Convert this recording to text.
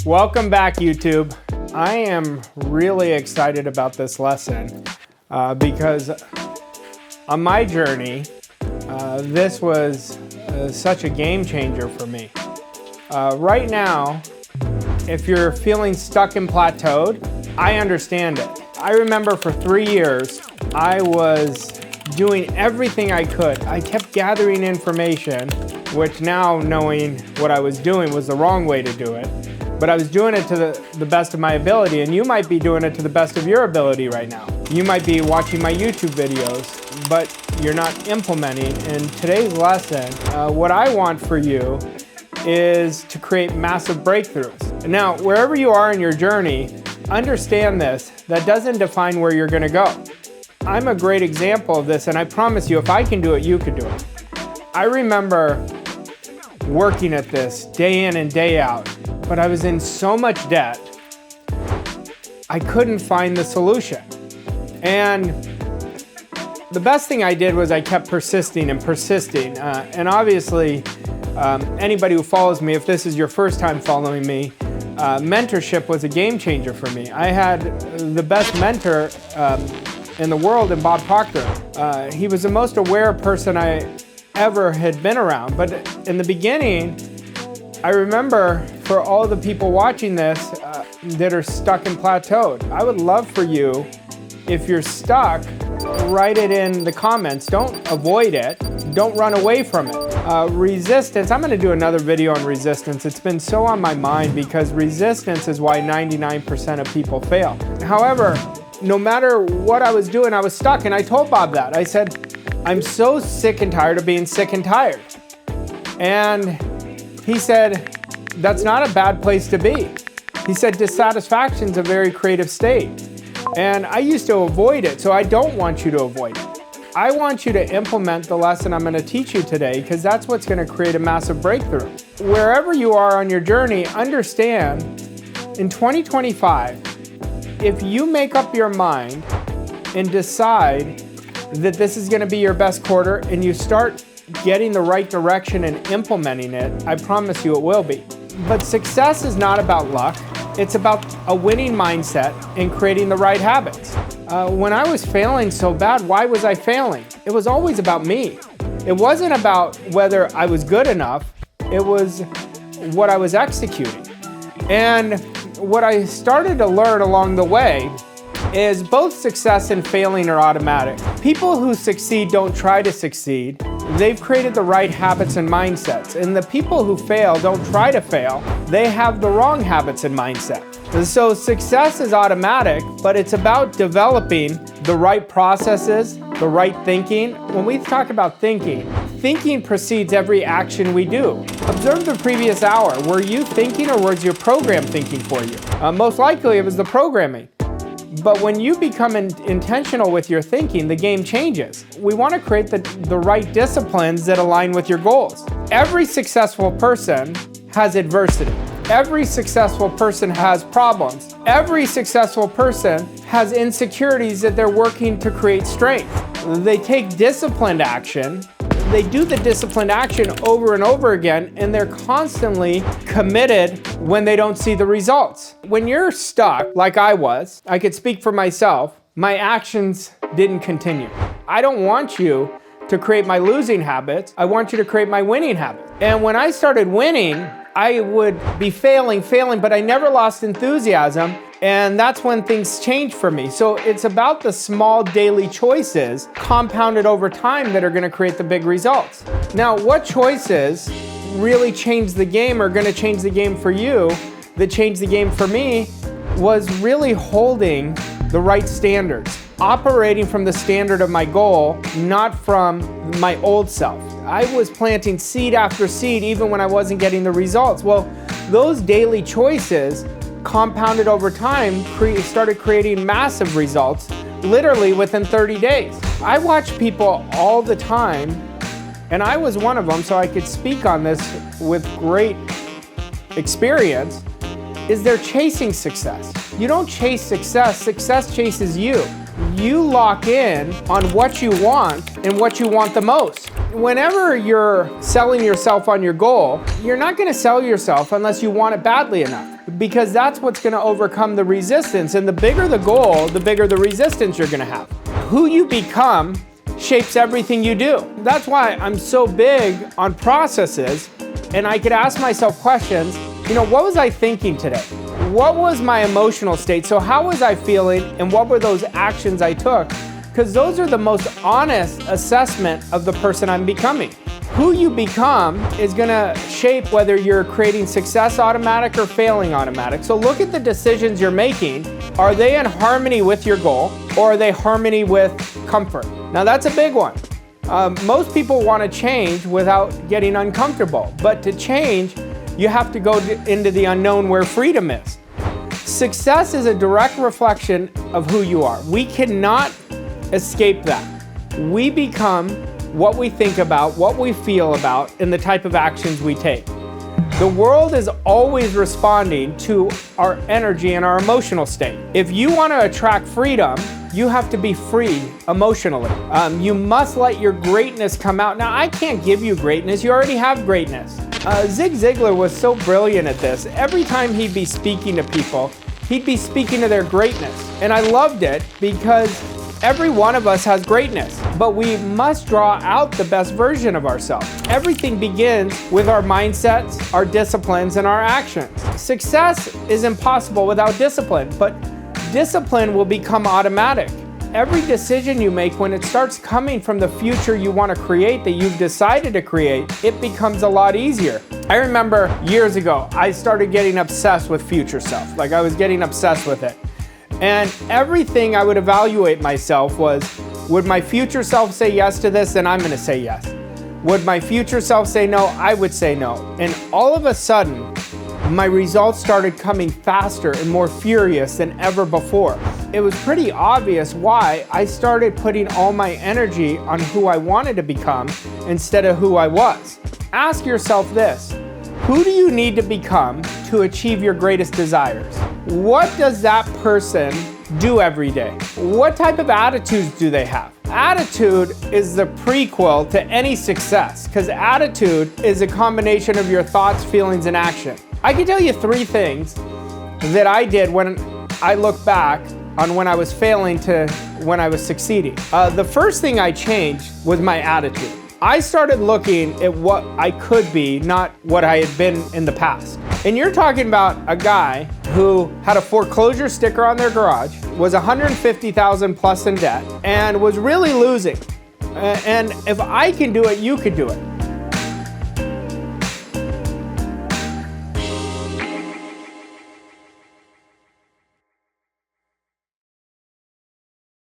Welcome back, YouTube. I am really excited about this lesson because on my journey, this was such a game changer for me. Right now, if you're feeling stuck and plateaued, I understand it. I remember for 3 years, I was doing everything I could. I kept gathering information, which now knowing what I was doing was the wrong way to do it. But I was doing it to the best of my ability, and you might be doing it to the best of your ability right now. You might be watching my YouTube videos, but you're not implementing. In today's lesson, what I want for you is to create massive breakthroughs. Now, wherever you are in your journey, understand this, that doesn't define where you're gonna go. I'm a great example of this, and I promise you, if I can do it, you can do it. I remember working at this day in and day out, but I was in so much debt, I couldn't find the solution. And the best thing I did was I kept persisting and persisting. And obviously, anybody who follows me, if this is your first time following me, mentorship was a game changer for me. I had the best mentor in the world in Bob Proctor. He was the most aware person I ever had been around. But in the beginning, I remember for all the people watching this that are stuck and plateaued, I would love for you, if you're stuck, write it in the comments. Don't avoid it. Don't run away from it. Resistance, I'm going to do another video on resistance. It's been so on my mind because resistance is why 99% of people fail. However, no matter what I was doing, I was stuck, and I told Bob that. I said, I'm so sick and tired of being sick and tired. And he said, that's not a bad place to be. He said, dissatisfaction is a very creative state. And I used to avoid it, so I don't want you to avoid it. I want you to implement the lesson I'm going to teach you today, because that's what's going to create a massive breakthrough. Wherever you are on your journey, understand, in 2025, if you make up your mind and decide that this is going to be your best quarter and you start getting the right direction and implementing it, I promise you it will be. But success is not about luck. It's about a winning mindset and creating the right habits. When I was failing so bad, why was I failing? It was always about me. It wasn't about whether I was good enough. It was what I was executing. And what I started to learn along the way is both success and failing are automatic. People who succeed don't try to succeed. They've created the right habits and mindsets. And the people who fail don't try to fail. They have the wrong habits and mindset. So success is automatic, but it's about developing the right processes, the right thinking. When we talk about thinking, thinking precedes every action we do. Observe the previous hour. Were you thinking, or was your program thinking for you? Most likely it was the programming. But when you become intentional with your thinking, the game changes. We want to create the right disciplines that align with your goals. Every successful person has adversity. Every successful person has problems. Every successful person has insecurities that they're working to create strength. They take disciplined action. They do the disciplined action over and over again, and they're constantly committed when they don't see the results. When you're stuck, like I was, I could speak for myself, my actions didn't continue. I don't want you to create my losing habits. I want you to create my winning habits. And when I started winning, I would be failing, but I never lost enthusiasm. And that's when things changed for me. So it's about the small daily choices compounded over time that are going to create the big results. Now, what choices really changed the game, or going to change the game for you, that changed the game for me, was really holding the right standards, operating from the standard of my goal, not from my old self. I was planting seed after seed even when I wasn't getting the results. Well, those daily choices compounded over time started creating massive results literally within 30 days. I watch people all the time, and I was one of them, so I could speak on this with great experience, is they're chasing success. You don't chase success, success chases you. You lock in on what you want and what you want the most. Whenever you're selling yourself on your goal, you're not going to sell yourself unless you want it badly enough. because that's what's going to overcome the resistance. And the bigger the goal, the bigger the resistance you're going to have. Who you become shapes everything you do. That's why I'm so big on processes, and I could ask myself questions, what was I thinking today? What was my emotional state? So how was I feeling, and what were those actions I took? Because those are the most honest assessment of the person I'm becoming. Who you become is gonna shape whether you're creating success automatic or failing automatic. So look at the decisions you're making. Are they in harmony with your goal, or are they harmony with comfort? Now that's a big one. Most people wanna change without getting uncomfortable, but to change, you have to go into the unknown where freedom is. Success is a direct reflection of who you are. We cannot escape that. We become what we think about, what we feel about, and the type of actions we take. The world is always responding to our energy and our emotional state. If you want to attract freedom, you have to be free emotionally. You must let your greatness come out. Now, I can't give you greatness. You already have greatness. Zig Ziglar was so brilliant at this. Every time he'd be speaking to people, he'd be speaking to their greatness. And I loved it because every one of us has greatness, but we must draw out the best version of ourselves. Everything begins with our mindsets, our disciplines, and our actions. Success is impossible without discipline, but discipline will become automatic. Every decision you make, when it starts coming from the future you want to create, that you've decided to create, it becomes a lot easier. I remember years ago, I started getting obsessed with future self. Like I was getting obsessed with it. And everything I would evaluate myself was, would my future self say yes to this? Then I'm going to say yes. Would my future self say no? I would say no. And all of a sudden, my results started coming faster and more furious than ever before. It was pretty obvious why I started putting all my energy on who I wanted to become instead of who I was. Ask yourself this: who do you need to become to achieve your greatest desires? What does that person do every day? What type of attitudes do they have? Attitude is the prequel to any success, because attitude is a combination of your thoughts, feelings, and action. I can tell you 3 things that I did when I look back on when I was failing to when I was succeeding. The first thing I changed was my attitude. I started looking at what I could be, not what I had been in the past. And you're talking about a guy who had a foreclosure sticker on their garage, was $150,000 plus in debt, and was really losing. And if I can do it, you could do it.